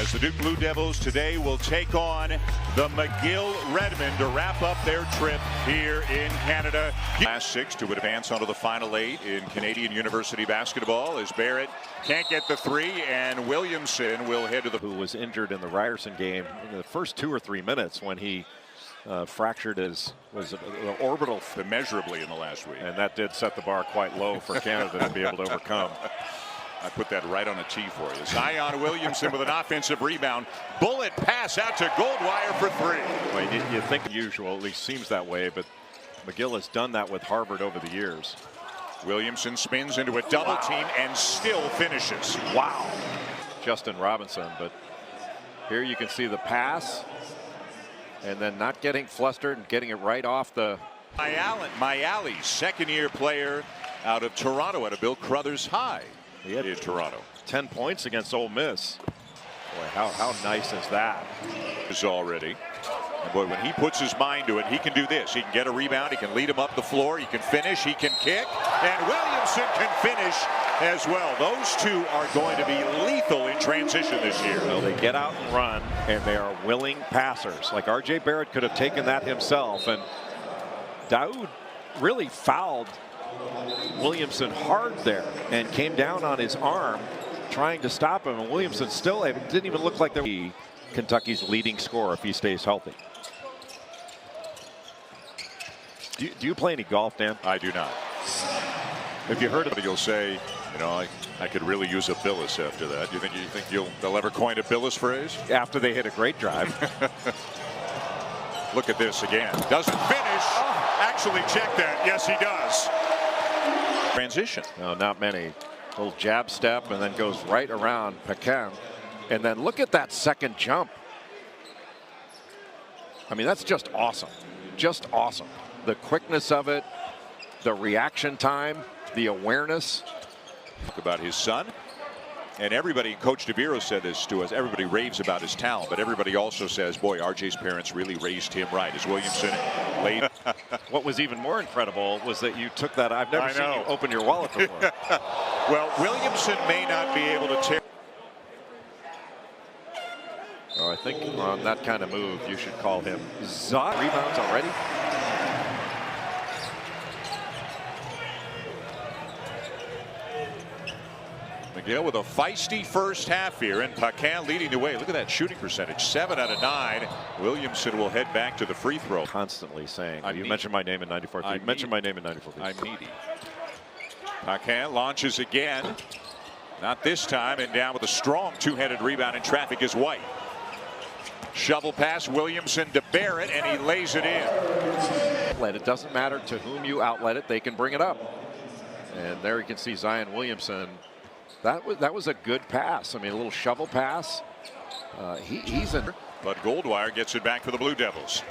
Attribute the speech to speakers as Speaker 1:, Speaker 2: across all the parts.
Speaker 1: as the Duke Blue Devils today will take on the McGill Redmen to wrap up their trip here in Canada. Last 6 to advance onto the final 8 in Canadian University basketball as Barrett can't get the 3 and Williamson will head to the...
Speaker 2: Who was injured in the Ryerson game in the first 2 or 3 minutes when he fractured his orbital
Speaker 1: immeasurably in the last week.
Speaker 2: And that did set the bar quite low for Canada to be able to overcome.
Speaker 1: I put that right on a tee for you. Zion Williamson with an offensive rebound. Bullet pass out to Goldwire for 3.
Speaker 2: Well, you think usual, at least seems that way, but McGill has done that with Harvard over the years.
Speaker 1: Williamson spins into a double team and still finishes.
Speaker 2: Wow. Justin Robinson, but here you can see the pass and then not getting flustered and getting it right off the...
Speaker 1: Mayali, second-year player out of Toronto, out of Bill Crothers High.
Speaker 2: He had
Speaker 1: in Toronto.
Speaker 2: 10 points against Ole Miss. Boy, how nice is that?
Speaker 1: Is already. And boy, when he puts his mind to it, he can do this. He can get a rebound. He can lead him up the floor. He can finish. He can kick. And Williamson can finish as well. Those two are going to be lethal in transition this year.
Speaker 2: Well, they get out and run, and they are willing passers. Like R.J. Barrett could have taken that himself. And Daoud really fouled Williamson hard there and came down on his arm trying to stop him, and Williamson still, it didn't even look like they were Kentucky's leading scorer if he stays healthy. Do you play any golf, Dan?
Speaker 1: I do not. If you heard of it, you'll say, you know, I could really use a Billis after that. You think they'll ever coin a Billis phrase?
Speaker 2: After they hit a great drive.
Speaker 1: Look at this again. Doesn't finish. Actually, check that. Yes, he does. Transition.
Speaker 2: No, not many. Little jab step and then goes right around Pecan. And then look at that second jump. I mean, that's just awesome. Just awesome. The quickness of it, the reaction time, the awareness.
Speaker 1: About his son. And everybody, Coach DeViro said this to us, everybody raves about his talent, but everybody also says, boy, RJ's parents really raised him right. As Williamson laid.
Speaker 2: What was even more incredible was that you took that. I've never seen you open your wallet before.
Speaker 1: Well, Williamson may not be able to tear.
Speaker 2: Oh, I think on that kind of move, you should call him Zot. Rebounds already.
Speaker 1: McGill with a feisty first half here, and Pecan leading the way. Look at that shooting percentage, 7 out of 9. Williamson will head back to the free throw.
Speaker 2: Constantly saying, you mentioned my name in 94. You mentioned my name in 94.
Speaker 1: I'm needy. Pecan launches again. Not this time, and down with a strong two-handed rebound in traffic is White. Shovel pass, Williamson to Barrett, and he lays it in.
Speaker 2: It doesn't matter to whom you outlet it, they can bring it up. And there you can see Zion Williamson. That was a good pass. I mean, a little shovel pass. He's in.
Speaker 1: But Goldwire gets it back for the Blue Devils.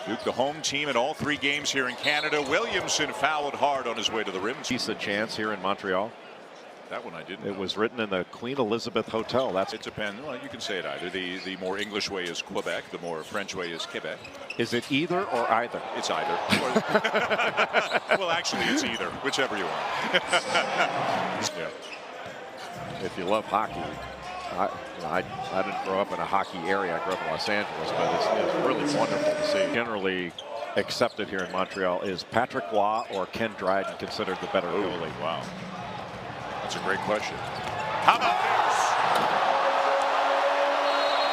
Speaker 1: Duke, the home team in all 3 games here in Canada. Williamson fouled hard on his way to the rim.
Speaker 2: He's a chance here in Montreal.
Speaker 1: That one I didn't.
Speaker 2: It was written in the Queen Elizabeth Hotel.
Speaker 1: It depends. Well, you can say it either. The more English way is Quebec. The more French way is Quebec.
Speaker 2: Is it either or either?
Speaker 1: It's either. Well, actually, it's either. Whichever you want. Yeah.
Speaker 2: If you love hockey, I didn't grow up in a hockey area. I grew up in Los Angeles, but it's really wonderful to see. Generally accepted here in Montreal is Patrick Waugh or Ken Dryden considered the better goalie?
Speaker 1: Wow. That's a great question. How about this?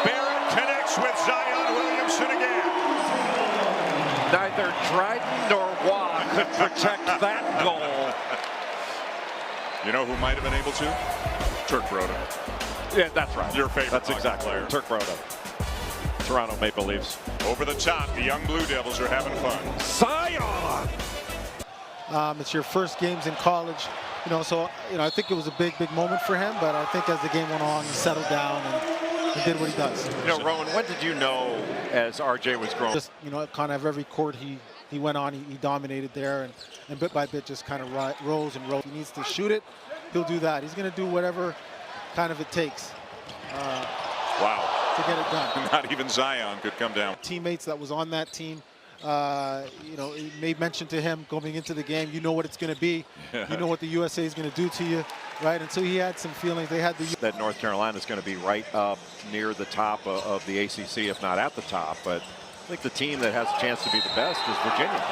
Speaker 1: Barrett connects with Zion Williamson again.
Speaker 2: Neither Dryden nor Waugh could protect that goal.
Speaker 1: You know who might have been able to? Turk Broda.
Speaker 2: Yeah, that's right.
Speaker 1: Your favorite.
Speaker 2: That's exactly
Speaker 1: player.
Speaker 2: Turk Broda. Toronto Maple Leafs.
Speaker 1: Over the top, the young Blue Devils are having fun.
Speaker 2: Zion!
Speaker 3: It's your first games in college. So I think it was a big moment for him, but I think as the game went on, he settled down and he did what he does.
Speaker 2: Rowan, when did you know as RJ was growing?
Speaker 3: Just, kind of every court he went on, he dominated there, and bit by bit just kind of rose and rose. He needs to shoot it, he'll do that. He's going to do whatever kind of it takes
Speaker 1: wow.
Speaker 3: to get it done.
Speaker 1: Not even Zion could come down.
Speaker 3: Teammates that was on that team, You know, he made mention to him going into the game. You know what it's going to be. You know what the USA is going to do to you, right? And so he had some feelings. They had the
Speaker 2: that North Carolina is going to be right up near the top of the ACC, if not at the top. But I think the team that has a chance to be the best is Virginia.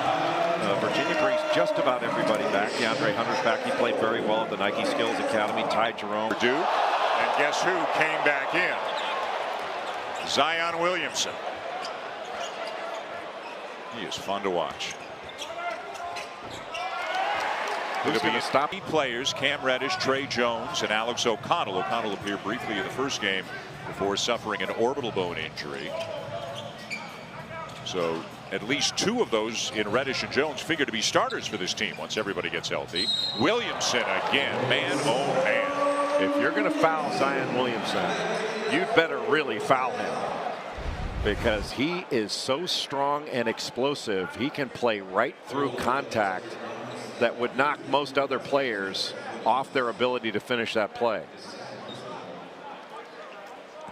Speaker 2: Virginia brings just about everybody back. DeAndre Hunter's back. He played very well at the Nike Skills Academy. Ty Jerome.
Speaker 1: Duke, and guess who came back in? Zion Williamson. He is fun to watch.
Speaker 2: Who's going to stop?
Speaker 1: Players: Cam Reddish, Trey Jones, and Alex O'Connell. O'Connell appeared briefly in the first game before suffering an orbital bone injury. So at least 2 of those in Reddish and Jones figure to be starters for this team once everybody gets healthy. Williamson again, man, oh man.
Speaker 2: If you're going to foul Zion Williamson, you'd better really foul him, because he is so strong and explosive. He can play right through contact that would knock most other players off their ability to finish that play.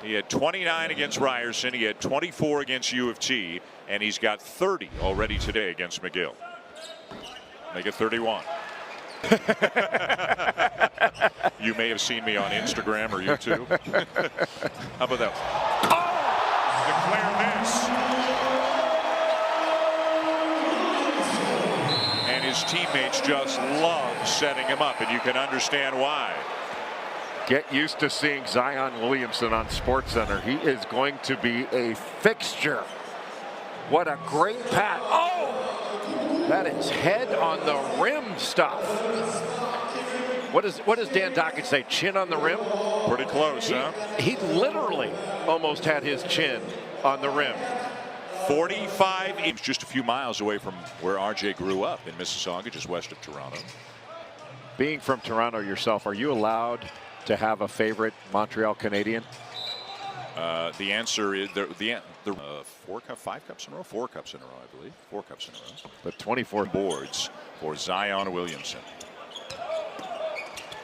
Speaker 1: He had 29 against Ryerson. He had 24 against U of T, and he's got 30 already today against McGill. Make it 31. You may have seen me on Instagram or YouTube. How about that? Oh! Declare miss. And his teammates just love setting him up, and you can understand why.
Speaker 2: Get used to seeing Zion Williamson on SportsCenter. He is going to be a fixture. What a great pass. Oh! That is head on the rim stuff. What does Dan Dockett say? Chin on the rim?
Speaker 1: Pretty close, huh?
Speaker 2: He literally almost had his chin on the rim.
Speaker 1: 45 inches, just a few miles away from where RJ grew up in Mississauga, just west of Toronto.
Speaker 2: Being from Toronto yourself, are you allowed to have a favorite Montreal Canadian?
Speaker 1: The answer is 5 cups in a row, 4 cups in a row, I believe. 4 cups in a row.
Speaker 2: But 24
Speaker 1: boards for Zion Williamson.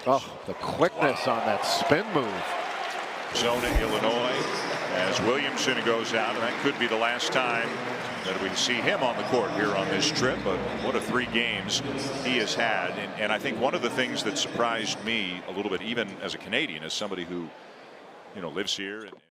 Speaker 2: Oh, the quickness on that spin move.
Speaker 1: Zona, Illinois, as Williamson goes out, and that could be the last time that we see him on the court here on this trip. But what a 3 games he has had. And I think one of the things that surprised me a little bit, even as a Canadian, as somebody who, you know, lives here.